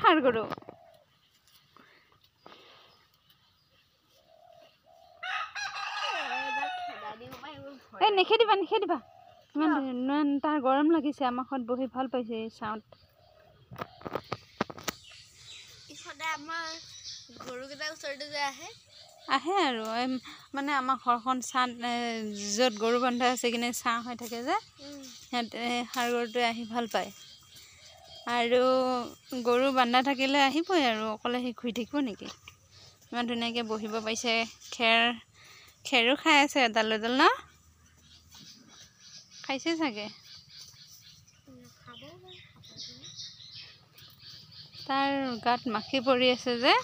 সাৰ গৰু এই নেখেদিবা ইমান তাৰ গৰম লাগিছে আমাৰ ঘৰত বহি ভাল পাইছে এই ছাঁত আহে আৰু মানে আমাৰ ঘৰখন ছাঁত য'ত গৰু বন্ধা আছে কিনে ছাঁ হৈ থাকে যে সিহঁতে সাৰ গৰুটোৱে আহি ভাল পায় আৰু গৰু বান্ধা থাকিলে আহিবই আৰু অকলে সি ঘূৰি থাকিব নেকি ইমান ধুনীয়াকৈ বহিব পাইছে খেৰো খাই আছে এডাল এডাল ন খাইছে চাগে তাৰ গাত মাখি পৰি আছে যে